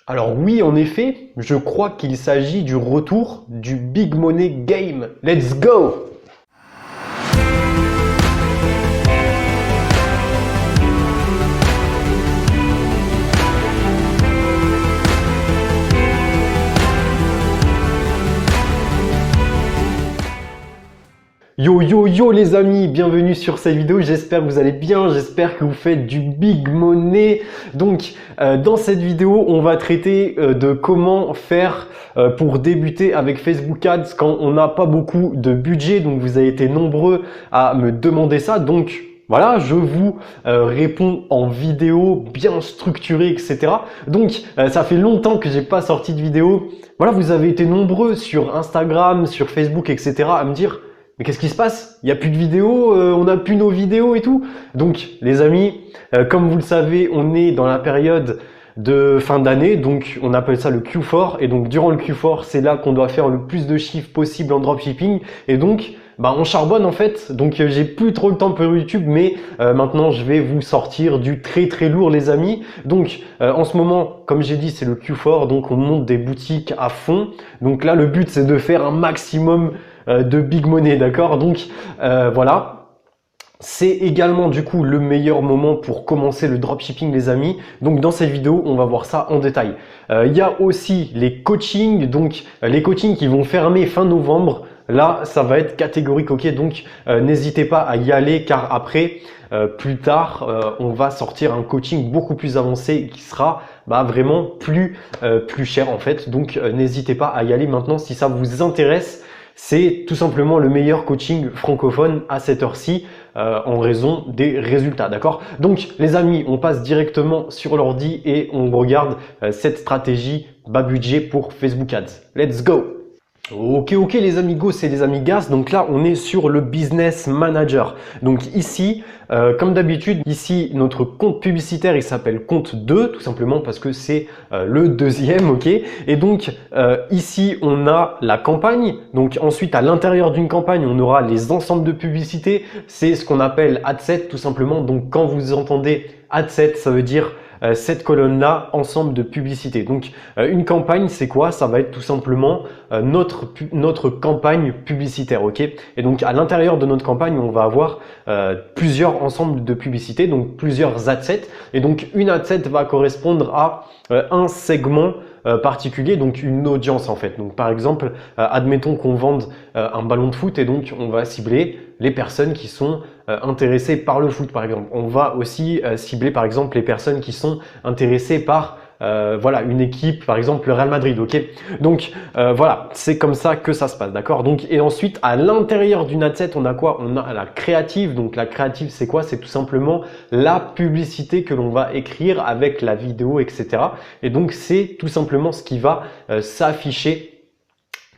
Alors oui, en effet, je crois qu'il s'agit du retour du Big Money Game. Let's go! Yo yo yo les amis, bienvenue sur cette vidéo, j'espère que vous allez bien, j'espère que vous faites du big money. Donc dans cette vidéo, on va traiter de comment faire pour débuter avec Facebook Ads quand on n'a pas beaucoup de budget. Donc vous avez été nombreux à me demander ça, donc voilà, je vous réponds en vidéo bien structurée, etc. Donc ça fait longtemps que j'ai pas sorti de vidéo. Voilà, vous avez été nombreux sur Instagram, sur Facebook, etc. à me dire: mais qu'est-ce qui se passe? Il n'y a plus de vidéos, on n'a plus nos vidéos et tout. Donc les amis, comme vous le savez, on est dans la période de fin d'année, donc on appelle ça le Q4. Et donc durant le Q4, c'est là qu'on doit faire le plus de chiffres possible en dropshipping. Et donc on charbonne en fait. Donc j'ai plus trop le temps pour YouTube, mais maintenant je vais vous sortir du très très lourd les amis. Donc en ce moment, comme j'ai dit, c'est le Q4, donc on monte des boutiques à fond. Donc là le but c'est de faire un maximum de big money, d'accord? Donc voilà. C'est également du coup le meilleur moment pour commencer le dropshipping les amis. Donc dans cette vidéo, on va voir ça en détail. Il y a aussi les coachings, donc les coachings qui vont fermer fin novembre. Là, ça va être catégorique, ok? Donc n'hésitez pas à y aller car après, plus tard, on va sortir un coaching beaucoup plus avancé qui sera vraiment plus cher en fait. Donc n'hésitez pas à y aller maintenant si ça vous intéresse. C'est tout simplement le meilleur coaching francophone à cette heure-ci en raison des résultats, d'accord? Donc les amis, on passe directement sur l'ordi et on regarde cette stratégie bas budget pour Facebook Ads. Let's go! Ok les amigos, c'est les amigas. Donc là, on est sur le Business Manager. Donc ici, comme d'habitude, ici notre compte publicitaire, il s'appelle compte 2, tout simplement parce que c'est le deuxième, ok. Et donc ici, on a la campagne. Donc ensuite, à l'intérieur d'une campagne, on aura les ensembles de publicités. C'est ce qu'on appelle Adset, tout simplement. Donc quand vous entendez Adset, ça veut dire cette colonne-là, ensemble de publicités. Donc une campagne, c'est quoi? Ça va être tout simplement notre campagne publicitaire, ok? Et donc à l'intérieur de notre campagne, on va avoir plusieurs ensembles de publicités, donc plusieurs adsets. Et donc une adset va correspondre à un segment particulier, donc une audience en fait. Donc par exemple, admettons qu'on vende un ballon de foot et donc on va cibler les personnes qui sont intéressées par le foot par exemple. On va aussi cibler par exemple les personnes qui sont intéressées par voilà, une équipe, par exemple le Real Madrid, ok? Donc voilà, c'est comme ça que ça se passe, d'accord? Donc et ensuite à l'intérieur d'une adset, on a quoi? On a la créative. Donc la créative, c'est quoi? C'est tout simplement la publicité que l'on va écrire avec la vidéo, etc. Et donc c'est tout simplement ce qui va s'afficher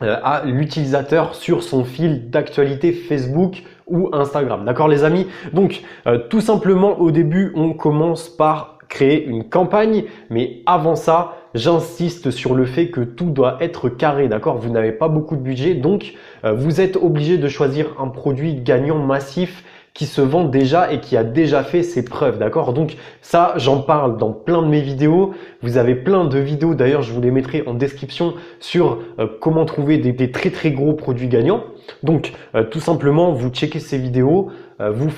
à l'utilisateur sur son fil d'actualité Facebook ou Instagram, d'accord les amis? Donc tout simplement au début, on commence par créer une campagne, mais avant ça, j'insiste sur le fait que tout doit être carré, d'accord? Vous n'avez pas beaucoup de budget, donc vous êtes obligé de choisir un produit gagnant massif qui se vend déjà et qui a déjà fait ses preuves, d'accord? Donc ça, j'en parle dans plein de mes vidéos. Vous avez plein de vidéos, d'ailleurs, je vous les mettrai en description sur comment trouver des très très gros produits gagnants. Donc tout simplement, vous checkez ces vidéos, vous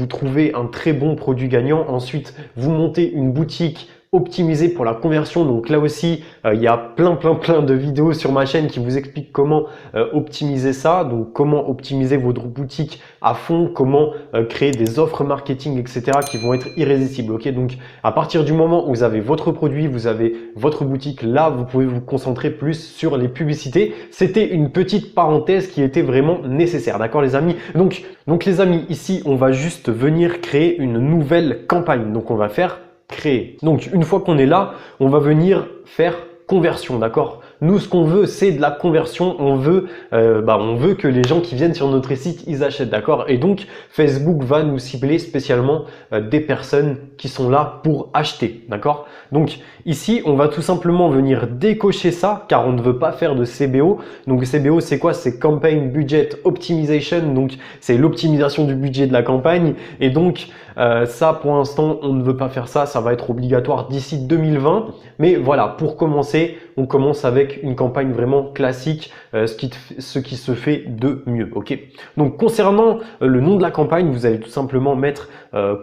trouvez un très bon produit gagnant. Ensuite, vous montez une boutique optimisé pour la conversion. Donc là aussi, il y a plein de vidéos sur ma chaîne qui vous expliquent comment optimiser ça. Donc comment optimiser votre boutique à fond, comment créer des offres marketing, etc. qui vont être irrésistibles. Ok, donc à partir du moment où vous avez votre produit, vous avez votre boutique, là vous pouvez vous concentrer plus sur les publicités. C'était une petite parenthèse qui était vraiment nécessaire. D'accord les amis? Donc les amis, ici on va juste venir créer une nouvelle campagne. Donc on va faire créer. Donc une fois qu'on est là, on va venir faire conversion, d'accord? Nous, ce qu'on veut, c'est de la conversion. On veut que les gens qui viennent sur notre site, ils achètent, d'accord? Et donc, Facebook va nous cibler spécialement des personnes qui sont là pour acheter, d'accord? Donc, ici, on va tout simplement venir décocher ça, car on ne veut pas faire de CBO. Donc, CBO, c'est quoi? C'est Campaign Budget Optimization. Donc, c'est l'optimisation du budget de la campagne. Et donc, ça, pour l'instant, on ne veut pas faire ça. Ça va être obligatoire d'ici 2020. Mais voilà, pour commencer, on commence avec une campagne vraiment classique, ce qui se fait de mieux. Ok. Donc, concernant le nom de la campagne, vous allez tout simplement mettre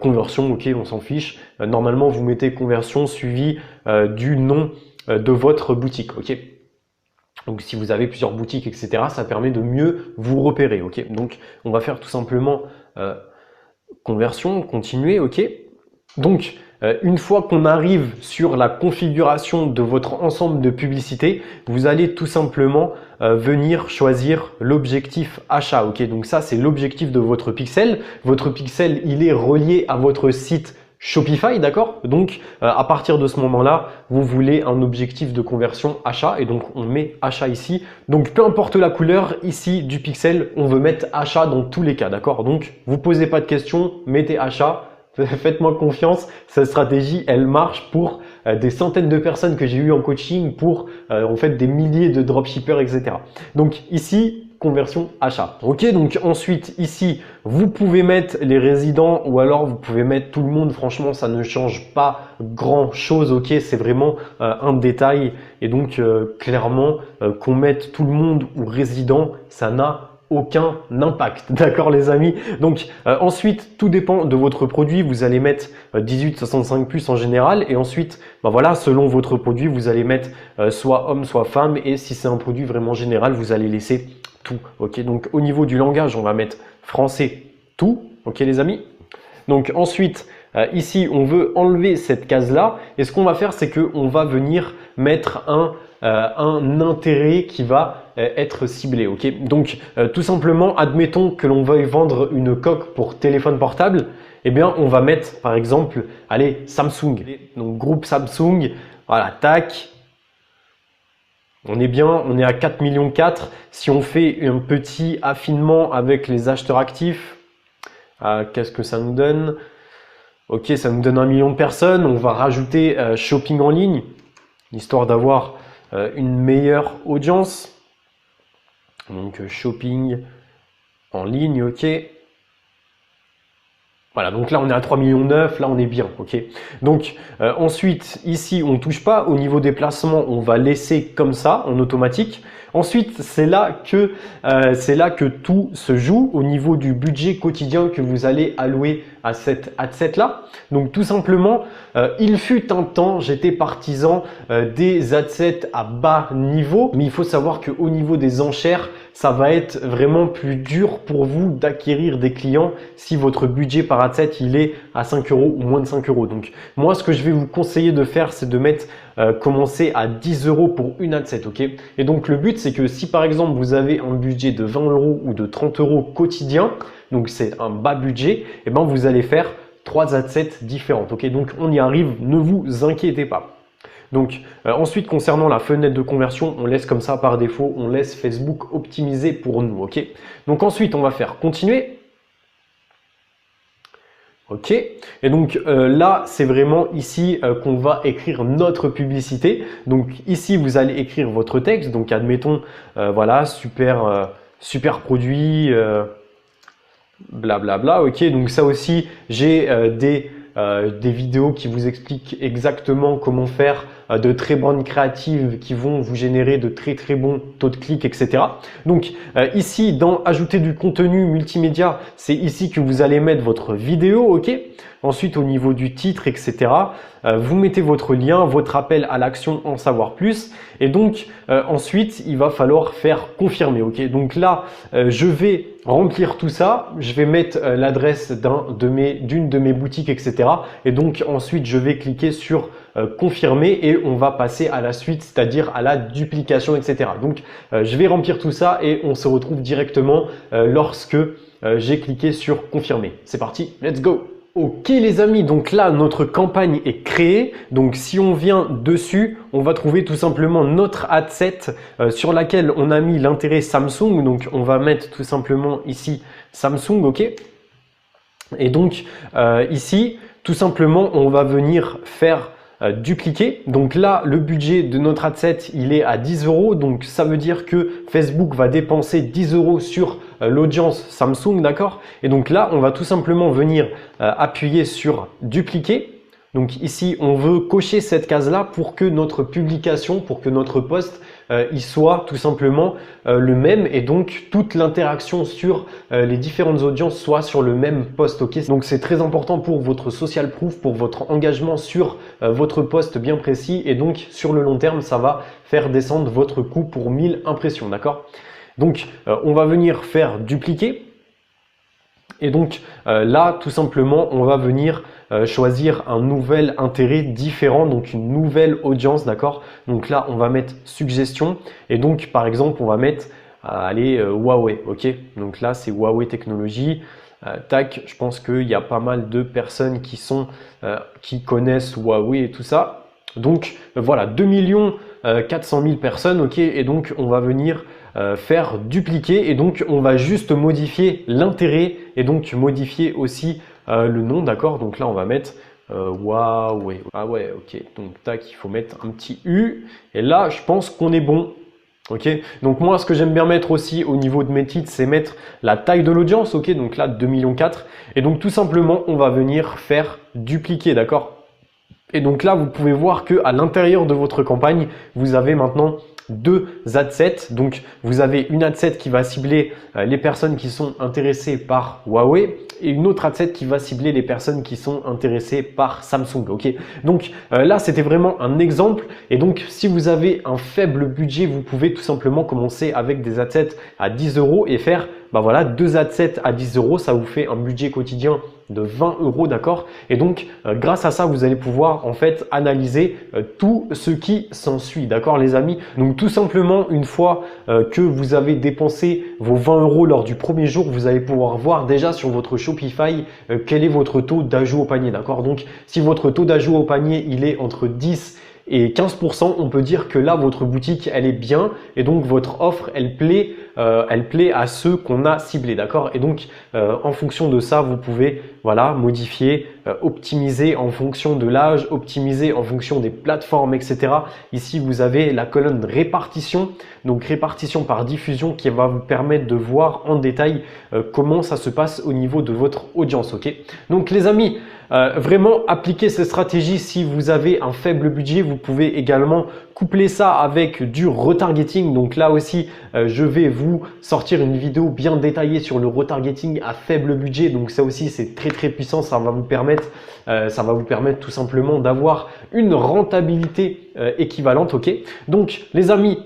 conversion. Ok, on s'en fiche. Normalement, vous mettez conversion suivi du nom de votre boutique. Ok. Donc, si vous avez plusieurs boutiques, etc., ça permet de mieux vous repérer. Ok. Donc, on va faire tout simplement conversion, continuer, ok. Donc, une fois qu'on arrive sur la configuration de votre ensemble de publicités, vous allez tout simplement venir choisir l'objectif achat, ok. Donc ça, c'est l'objectif de votre pixel. Votre pixel, il est relié à votre site Shopify, d'accord? Donc, à partir de ce moment-là, vous voulez un objectif de conversion achat et donc on met achat ici. Donc, peu importe la couleur ici du pixel, on veut mettre achat dans tous les cas, d'accord? Donc, vous posez pas de questions, mettez achat. Faites-moi confiance, cette stratégie, elle marche pour des centaines de personnes que j'ai eues en coaching, pour en fait des milliers de dropshippers, etc. Donc ici, conversion achat. Ok, donc ensuite ici, vous pouvez mettre les résidents ou alors vous pouvez mettre tout le monde. Franchement, ça ne change pas grand chose. Ok, c'est vraiment un détail. Et donc clairement, qu'on mette tout le monde ou résident, ça n'a aucun impact, d'accord les amis. Donc ensuite, tout dépend de votre produit. Vous allez mettre 18-65+ en général et ensuite, voilà, selon votre produit, vous allez mettre soit homme, soit femme et si c'est un produit vraiment général, vous allez laisser tout. Ok, donc au niveau du langage, on va mettre français tout. Ok les amis. Donc ensuite, ici, on veut enlever cette case-là et ce qu'on va faire, c'est que on va venir mettre un intérêt qui va être ciblé. Ok, donc tout simplement, admettons que l'on veuille vendre une coque pour téléphone portable, eh bien on va mettre par exemple, allez, Samsung, donc groupe Samsung, voilà, tac. On est bien, on est à 4,4 millions. Si on fait un petit affinement avec les acheteurs actifs, qu'est-ce que ça nous donne? Ok, ça nous donne 1 million de personnes. On va rajouter shopping en ligne, histoire d'avoir une meilleure audience. Donc shopping en ligne, ok. Voilà, donc là on est à 3,9 millions, là on est bien, ok. Donc ensuite ici on touche pas, au niveau des placements on va laisser comme ça en automatique. Ensuite c'est là que tout se joue au niveau du budget quotidien que vous allez allouer à cette ad-set là. Donc tout simplement, il fut un temps, j'étais partisan des ad-sets à bas niveau, mais il faut savoir qu'au niveau des enchères, ça va être vraiment plus dur pour vous d'acquérir des clients si votre budget par ad-set il est à 5 € ou moins de 5 €. Donc moi ce que je vais vous conseiller de faire, c'est de mettre commencer à 10 € pour une ad-set, ok. Et donc le but c'est que si par exemple vous avez un budget de 20 € ou de 30 € quotidien, donc c'est un bas budget, et ben vous allez faire 3 ad-sets différentes, ok. Donc on y arrive, ne vous inquiétez pas. Donc ensuite concernant la fenêtre de conversion, on laisse comme ça par défaut, on laisse Facebook optimiser pour nous, ok. Donc ensuite on va faire continuer. Ok, et donc là c'est vraiment ici qu'on va écrire notre publicité. Donc ici vous allez écrire votre texte. Donc admettons voilà, super produit, blablabla. Ok, donc ça aussi j'ai des vidéos qui vous expliquent exactement comment faire de très bonnes créatives qui vont vous générer de très bons taux de clics, etc. Donc ici dans ajouter du contenu multimédia, c'est ici que vous allez mettre votre vidéo, ok. Ensuite au niveau du titre, etc. Vous mettez votre lien, votre appel à l'action, en savoir plus. Et donc ensuite il va falloir faire confirmer, ok. Donc là je vais remplir tout ça, je vais mettre l'adresse d'une de mes boutiques, etc. Et donc ensuite je vais cliquer sur confirmer et on va passer à la suite, c'est-à-dire à la duplication, etc. Donc je vais remplir tout ça et on se retrouve directement lorsque j'ai cliqué sur confirmer. C'est parti, let's go! Ok les amis, donc là notre campagne est créée, donc si on vient dessus, on va trouver tout simplement notre ad set sur laquelle on a mis l'intérêt Samsung, donc on va mettre tout simplement ici Samsung, ok. Et donc ici, tout simplement, on va venir faire dupliquer. Donc là, le budget de notre ad set, il est à 10 €. Donc ça veut dire que Facebook va dépenser 10 € sur l'audience Samsung, d'accord? Et donc là, on va tout simplement venir appuyer sur dupliquer. Donc ici, on veut cocher cette case-là pour que notre publication, pour que notre post, il soit tout simplement le même et donc toute l'interaction sur les différentes audiences soit sur le même post. Ok, donc c'est très important pour votre social proof, pour votre engagement sur votre post bien précis et donc sur le long terme, ça va faire descendre votre coût pour 1000 impressions. D'accord? Donc on va venir faire dupliquer. Et donc là, tout simplement, on va venir choisir un nouvel intérêt différent, donc une nouvelle audience, d'accord? Donc là, on va mettre suggestion et donc par exemple, on va mettre allez Huawei, ok? Donc là, c'est Huawei Technologies. Tac, je pense qu'il y a pas mal de personnes qui connaissent Huawei et tout ça. Donc voilà, 2 400 000 personnes, ok? Et donc on va venir faire dupliquer et donc on va juste modifier l'intérêt et donc modifier aussi le nom, d'accord? Donc là on va mettre Huawei. Ah ouais, ok. Donc tac, il faut mettre un petit U et là je pense qu'on est bon. Ok, donc moi ce que j'aime bien mettre aussi au niveau de mes titres, c'est mettre la taille de l'audience. Ok, donc là 2,4 millions. Et donc tout simplement on va venir faire dupliquer, d'accord? Et donc là vous pouvez voir que à l'intérieur de votre campagne, vous avez maintenant deux ad sets. Donc vous avez une ad set qui va cibler les personnes qui sont intéressées par Huawei et une autre ad set qui va cibler les personnes qui sont intéressées par Samsung. Ok, donc là c'était vraiment un exemple. Et donc si vous avez un faible budget, vous pouvez tout simplement commencer avec des ad sets à 10 € et faire voilà, deux ad sets à 10 €. Ça vous fait un budget quotidien de 20 €, d'accord? Et donc grâce à ça vous allez pouvoir en fait analyser tout ce qui s'ensuit, d'accord les amis? Donc tout simplement une fois que vous avez dépensé vos 20 € lors du premier jour, vous allez pouvoir voir déjà sur votre Shopify quel est votre taux d'ajout au panier, d'accord? Donc si votre taux d'ajout au panier il est entre 10 et 15%, on peut dire que là votre boutique elle est bien et donc votre offre elle plaît à ceux qu'on a ciblés, d'accord? Et donc en fonction de ça vous pouvez voilà modifier, optimiser en fonction de l'âge, optimiser en fonction des plateformes, etc. Ici vous avez la colonne répartition, donc répartition par diffusion qui va vous permettre de voir en détail comment ça se passe au niveau de votre audience. Ok, donc les amis, vraiment appliquez ces stratégies si vous avez un faible budget. Vous pouvez également coupler ça avec du retargeting. Donc là aussi je vais vous sortir une vidéo bien détaillée sur le retargeting à faible budget. Donc ça aussi c'est très puissant, ça va vous permettre tout simplement d'avoir une rentabilité équivalente. Ok, donc les amis,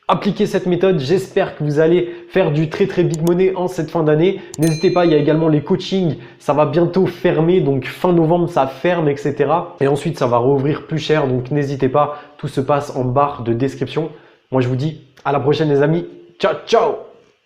appliquez cette méthode, j'espère que vous allez faire du très big money en cette fin d'année. N'hésitez pas, il y a également les coachings, ça va bientôt fermer, donc fin novembre ça ferme, etc. Et ensuite ça va rouvrir plus cher, donc n'hésitez pas, tout se passe en barre de description. Moi je vous dis à la prochaine les amis, ciao ciao.